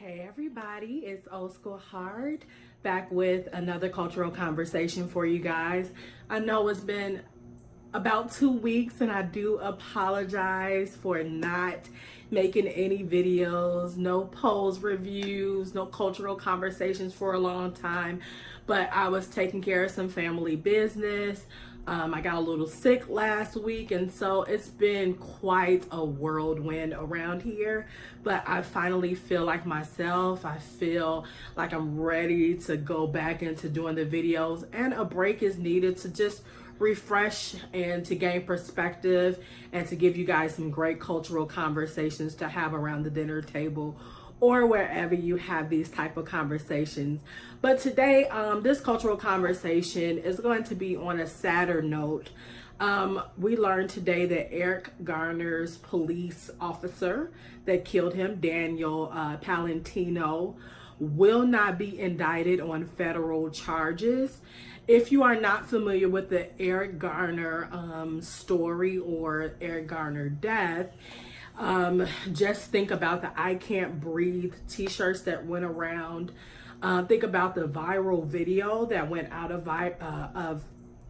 Hey everybody, it's Old School Heart back with another cultural conversation for you guys. I know it's been about 2 weeks and I do apologize for not making any videos, no polls reviews, no cultural conversations for a long time, but I was taking care of some family business. I got a little sick last week, and so it's been quite a whirlwind around here, but I finally feel like myself. I feel like I'm ready to go back into doing the videos, and a break is needed to just refresh and to gain perspective and to give you guys some great cultural conversations to have around the dinner table or wherever you have these type of conversations. But today, this cultural conversation is going to be on a sadder note. We learned today that Eric Garner's police officer that killed him, Daniel Pantaleo, will not be indicted on federal charges. If you are not familiar with the Eric Garner story or Eric Garner death, just think about the "I Can't Breathe" t-shirts that went around. Think about the viral video that went out of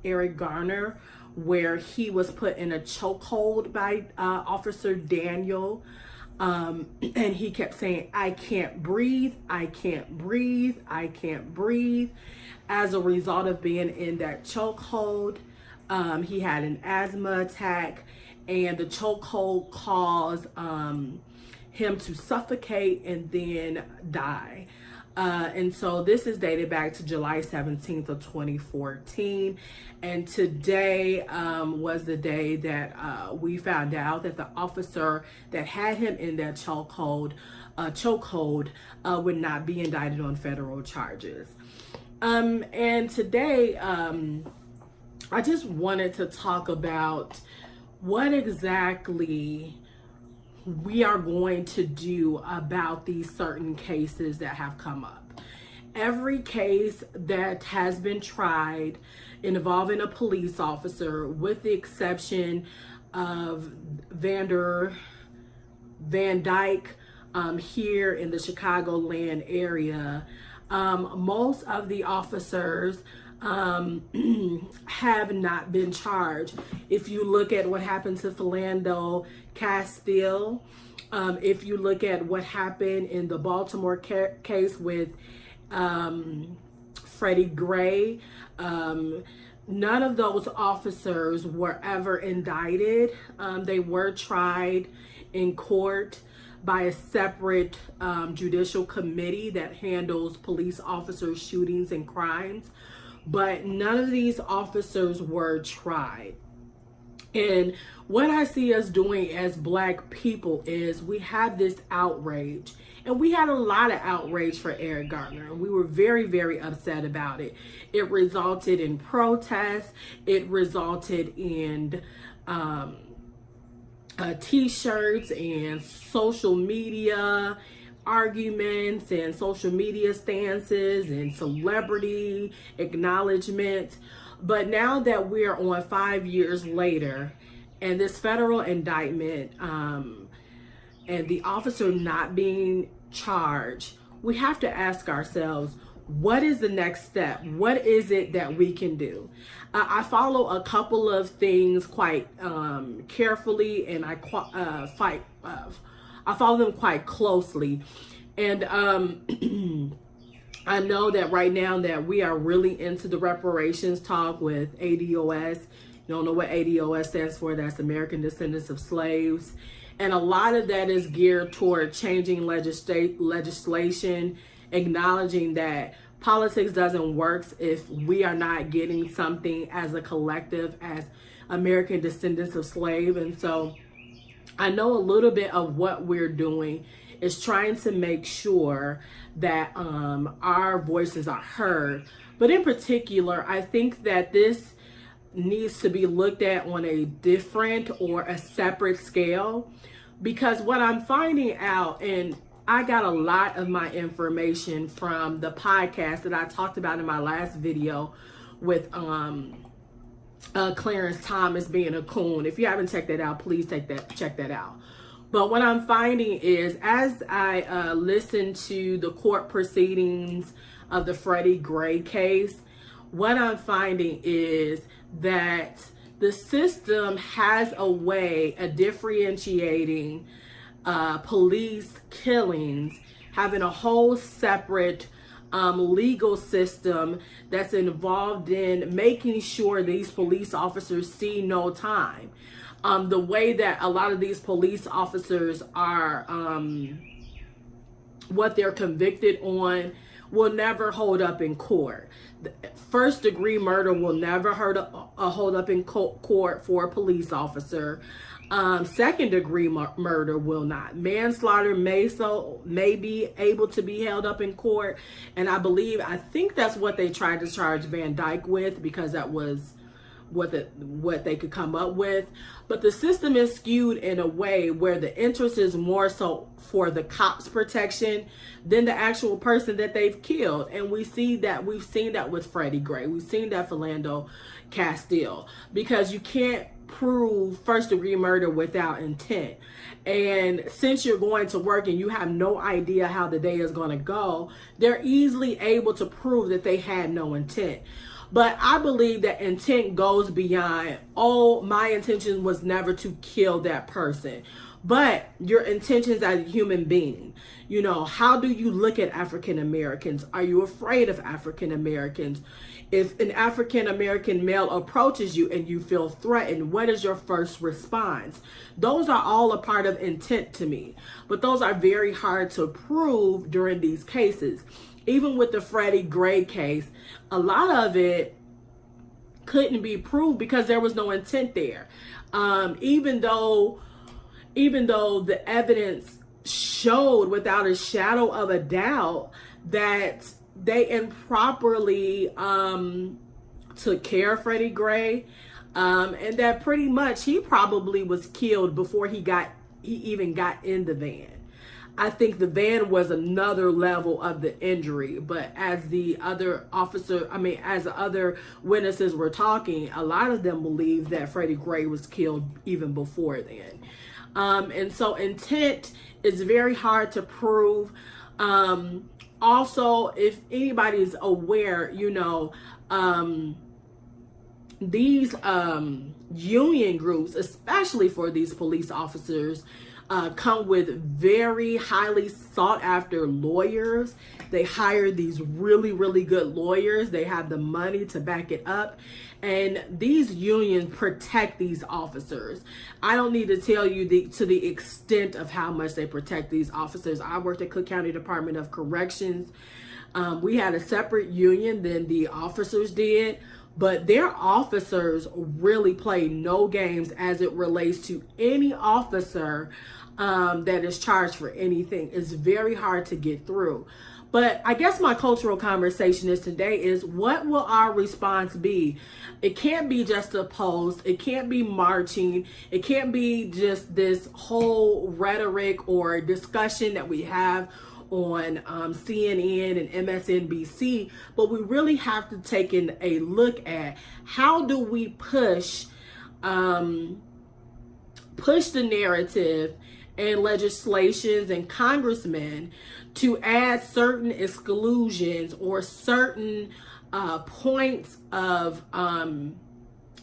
Eric Garner, where he was put in a chokehold by Officer Daniel. And he kept saying, "I can't breathe, I can't breathe, I can't breathe." As a result of being in that chokehold, he had an asthma attack, and the chokehold caused him to suffocate and then die. And so this is dated back to July 17th of 2014. And today was the day that we found out that the officer that had him in that chokehold would not be indicted on federal charges. And today, I just wanted to talk about what exactly we are going to do about these certain cases that have come up. Every case that has been tried involving a police officer, with the exception of Van Dyke here in the Chicagoland area, most of the officers have not been charged. If you look at what happened to Philando Castile, if you look at what happened in the Baltimore case with Freddie Gray, none of those officers were ever indicted. They were tried in court by a separate judicial committee that handles police officer shootings and crimes. But none of these officers were tried. And what I see us doing as Black people is we have this outrage. And we had a lot of outrage for Eric Garner. We were very, very upset about it. It resulted in protests. It resulted in t-shirts and social media arguments and social media stances and celebrity acknowledgement. But now that we're on 5 years later and this federal indictment and the officer not being charged, we have to ask ourselves, what is the next step? What is it that we can do? I follow a couple of things quite carefully, and I follow them quite closely. And I know that right now that we are really into the reparations talk with ADOS. You don't know what ADOS stands for? That's American Descendants of Slaves. And a lot of that is geared toward changing legislation, acknowledging that politics doesn't work if we are not getting something as a collective as American Descendants of Slaves. And so I know a little bit of what we're doing is trying to make sure that our voices are heard. But in particular, I think that this needs to be looked at on a different or a separate scale, because what I'm finding out, and I got a lot of my information from the podcast that I talked about in my last video with Clarence Thomas being a coon. If you haven't checked that out, please check that out. But what I'm finding is, as I listen to the court proceedings of the Freddie Gray case, what I'm finding is that the system has a way of differentiating police killings, having a whole separate legal system that's involved in making sure these police officers see no time. The way that a lot of these police officers are, what they're convicted on will never hold up in court. First degree murder will never hold up in court for a police officer. Second degree murder will not. Manslaughter may be able to be held up in court, and I think that's what they tried to charge Van Dyke with, because that was what they could come up with. But the system is skewed in a way where the interest is more so for the cops' protection than the actual person that they've killed. And we've seen that with Freddie Gray. We've seen that Philando Castile, because you can't prove first degree murder without intent. And since you're going to work and you have no idea how the day is going to go, they're easily able to prove that they had no intent. But I believe that intent goes beyond, oh, my intention was never to kill that person. But your intentions as a human being, you know, how do you look at African Americans? Are you afraid of African Americans? If an African American male approaches you and you feel threatened, what is your first response? Those are all a part of intent to me. But those are very hard to prove during these cases. Even with the Freddie Gray case, a lot of it couldn't be proved because there was no intent there. Even though the evidence showed without a shadow of a doubt that they improperly took care of Freddie Gray, and that pretty much he probably was killed before he even got in the van. I think the van was another level of the injury, but as the other witnesses were talking, a lot of them believe that Freddie Gray was killed even before then. And so intent is very hard to prove. Also, if anybody's aware, you know, these union groups, especially for these police officers, come with very highly sought after lawyers. They hire these really, really good lawyers. They have the money to back it up. And these unions protect these officers. I don't need to tell you to the extent of how much they protect these officers. I worked at Cook County Department of Corrections. We had a separate union than the officers did, but their officers really play no games as it relates to any officer that is charged for anything. It's very hard to get through. But I guess my cultural conversation today is, what will our response be? It can't be just a post. It can't be marching. It can't be just this whole rhetoric or discussion that we have on CNN and MSNBC. But we really have to take a look at, how do we push the narrative and legislations and congressmen to add certain exclusions or certain points of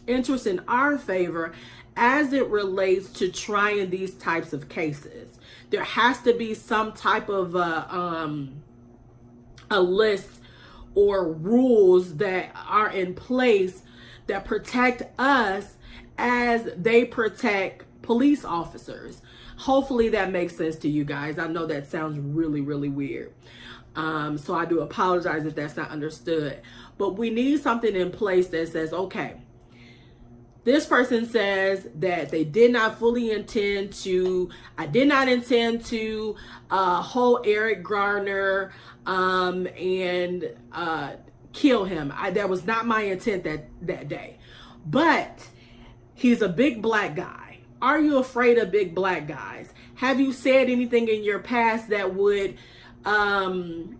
interest in our favor as it relates to trying these types of cases. There has to be some type of a list or rules that are in place that protect us as they protect police officers. Hopefully that makes sense to you guys. I know that sounds really, really weird. So I do apologize if that's not understood. But we need something in place that says, okay, this person says that they did not fully intend to, I did not intend to hold Eric Garner and kill him. That was not my intent that day. But he's a big black guy. Are you afraid of big black guys? Have you said anything in your past that would lean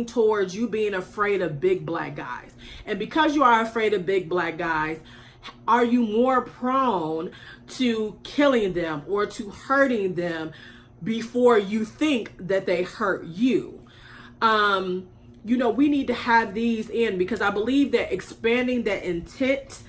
towards you being afraid of big black guys? And because you are afraid of big black guys, are you more prone to killing them or to hurting them before you think that they hurt you? You know, we need to have these in, because I believe that expanding the intent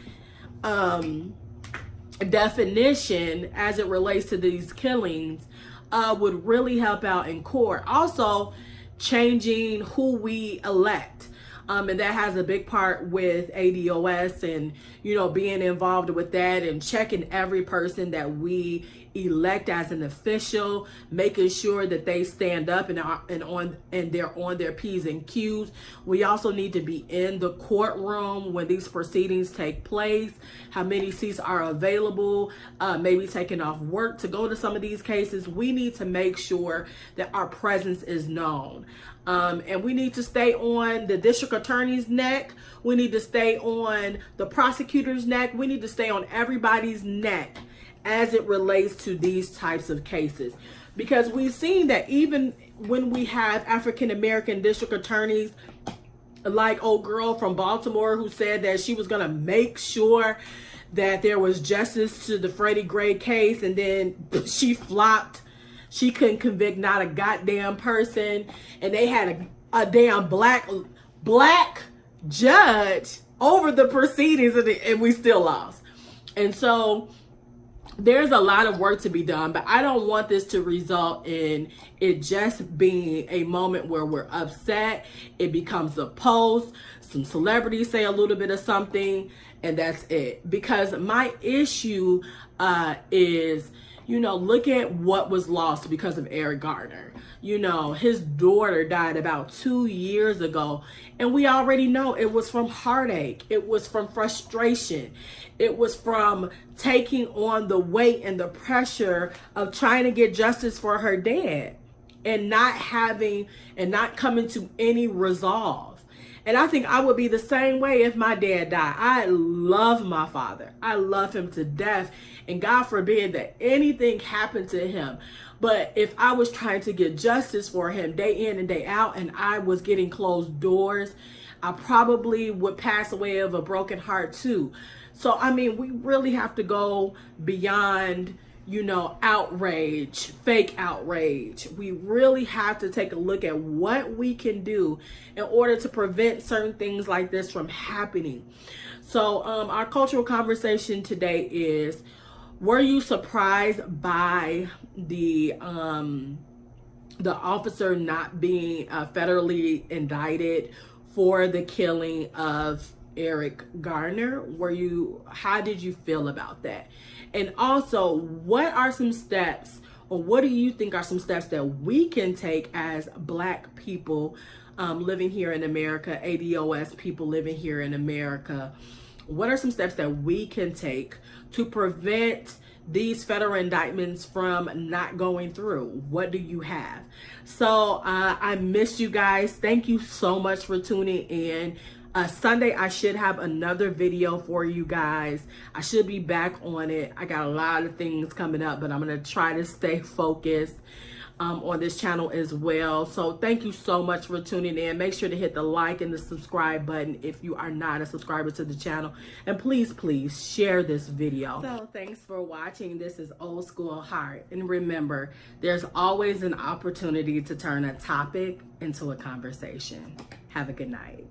definition as it relates to these killings would really help out in court. Also, changing who we elect. And that has a big part with ADOS, and, you know, being involved with that and checking every person that we elect as an official, making sure that they stand up and they're on their P's and Q's. We also need to be in the courtroom when these proceedings take place. How many seats are available? Maybe taking off work to go to some of these cases. We need to make sure that our presence is known. And we need to stay on the district attorney's neck. We need to stay on the prosecutor's neck. We need to stay on everybody's neck as it relates to these types of cases. Because we've seen that even when we have African-American district attorneys, like old girl from Baltimore who said that she was gonna make sure that there was justice to the Freddie Gray case, and then she flopped. She couldn't convict not a goddamn person, and they had a damn black judge over the proceedings, and we still lost. And so there's a lot of work to be done, but I don't want this to result in it just being a moment where we're upset. It becomes a post, some celebrities say a little bit of something, and that's it. Because my issue is, you know, look at what was lost because of Eric Garner. You know, his daughter died about 2 years ago, and we already know it was from heartache. It was from frustration. It was from taking on the weight and the pressure of trying to get justice for her dad and not coming to any resolve. And I think I would be the same way if my dad died. I love my father. I love him to death. And God forbid that anything happened to him. But if I was trying to get justice for him day in and day out, and I was getting closed doors, I probably would pass away of a broken heart too. So, I mean, we really have to go beyond, you know, outrage, fake outrage. We really have to take a look at what we can do in order to prevent certain things like this from happening. So our cultural conversation today is, were you surprised by the officer not being federally indicted for the killing of Eric Garner? How did you feel about that? And also, what are some steps, or what do you think are some steps that we can take as Black people living here in America, ADOS people living here in America? What are some steps that we can take to prevent these federal indictments from not going through? What do you have? So I missed you guys. Thank you so much for tuning in. Sunday, I should have another video for you guys. I should be back on it. I got a lot of things coming up, but I'm going to try to stay focused on this channel as well. So thank you so much for tuning in. Make sure to hit the like and the subscribe button if you are not a subscriber to the channel. And please share this video. So thanks for watching. This is Old School Heart. And remember, there's always an opportunity to turn a topic into a conversation. Have a good night.